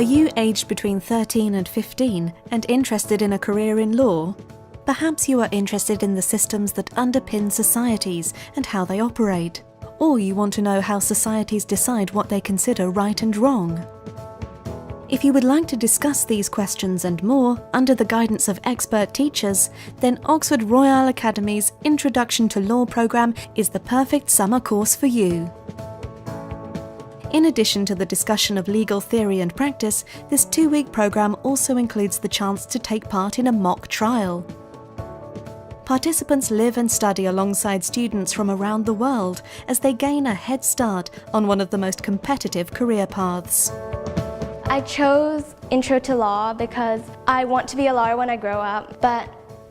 Are you aged between 13 and 15 and interested in a career in law? Perhaps you are interested in the systems that underpin societies and how they operate. Or you want to know how societies decide what they consider right and wrong. If you would like to discuss these questions and more under the guidance of expert teachers, then Oxford Royal Academy's Introduction to Law programme is the perfect summer course for you. In addition to the discussion of legal theory and practice, this 2-week programme also includes the chance to take part in a mock trial. Participants live and study alongside students from around the world as they gain a head start on one of the most competitive career paths. I chose Intro to Law because I want to be a lawyer when I grow up, but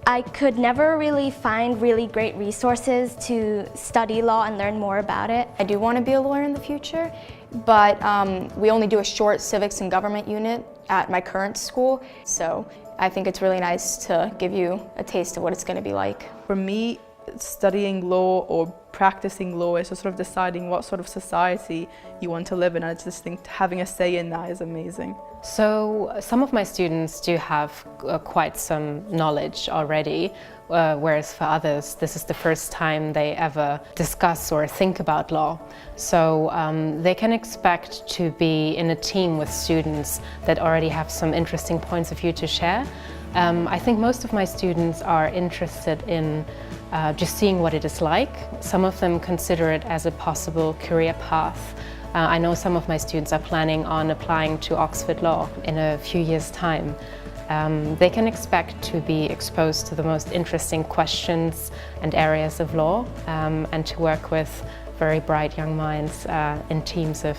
I could never really find really great resources to study law and learn more about it. I do want to be a lawyer in the future, but we only do a short civics and government unit at my current school, so I think it's really nice to give you a taste of what it's going to be like. For me, studying law or practicing law is just sort of deciding what sort of society you want to live in, and I just think having a say in that is amazing. So some of my students do have quite some knowledge already, whereas for others this is the first time they ever discuss or think about law. So they can expect to be in a team with students that already have some interesting points of view to share. I think most of my students are interested in just seeing what it is like. Some of them consider it as a possible career path. I know some of my students are planning on applying to Oxford Law in a few years' time. They can expect to be exposed to the most interesting questions and areas of law and to work with very bright young minds in teams of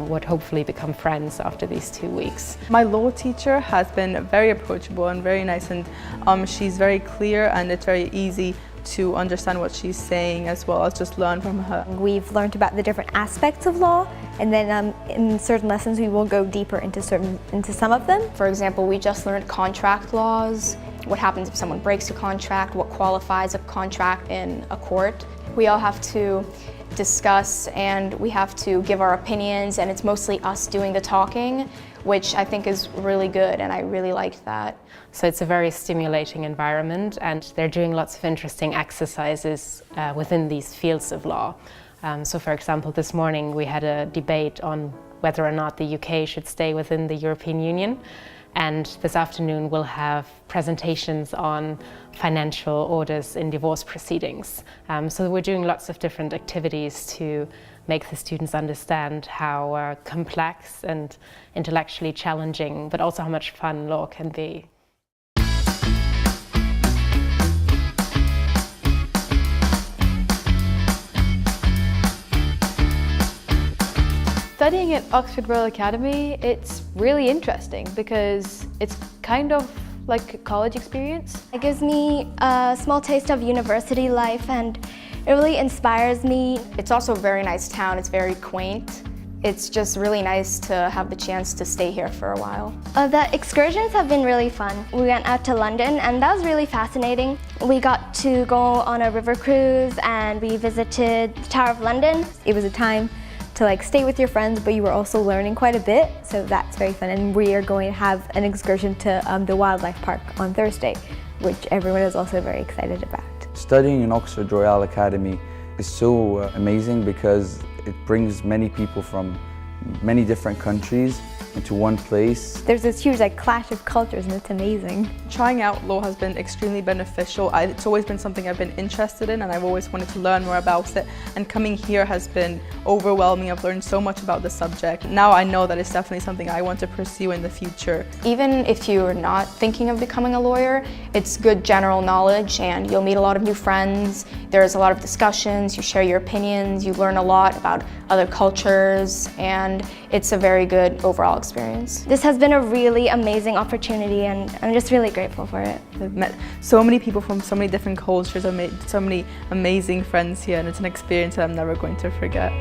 would hopefully become friends after these 2 weeks. My law teacher has been very approachable and very nice, and she's very clear, and it's very easy to understand what she's saying as well as just learn from her. We've learned about the different aspects of law, and then in certain lessons we will go deeper into some of them. For example, we just learned contract laws, what happens if someone breaks a contract, what qualifies a contract in a court. We all have to discuss and we have to give our opinions, and it's mostly us doing the talking, which I think is really good, and I really liked that. So it's a very stimulating environment, and they're doing lots of interesting exercises within these fields of law. So for example, this morning we had a debate on whether or not the UK should stay within the European Union. And this afternoon we'll have presentations on financial orders in divorce proceedings. So we're doing lots of different activities to make the students understand how complex and intellectually challenging, but also how much fun law can be. Studying at Oxford Royal Academy, it's really interesting because it's kind of like a college experience. It gives me a small taste of university life, and it really inspires me. It's also a very nice town, it's very quaint. It's just really nice to have the chance to stay here for a while. The excursions have been really fun. We went out to London, and that was really fascinating. We got to go on a river cruise and we visited the Tower of London. It was a time to stay with your friends, but you were also learning quite a bit, so that's very fun. And we are going to have an excursion to the wildlife park on Thursday, which everyone is also very excited about. Studying in Oxford Royal Academy is so amazing because it brings many people from many different countries into one place. There's this huge clash of cultures, and it's amazing. Trying out law has been extremely beneficial. It's always been something I've been interested in, and I've always wanted to learn more about it. And coming here has been overwhelming. I've learned so much about the subject. Now I know that it's definitely something I want to pursue in the future. Even if you're not thinking of becoming a lawyer, it's good general knowledge, and you'll meet a lot of new friends. There's a lot of discussions, you share your opinions, you learn a lot about other cultures, and it's a very good overall experience. This has been a really amazing opportunity, and I'm just really grateful for it. I've met so many people from so many different cultures. I've made so many amazing friends here, and it's an experience that I'm never going to forget.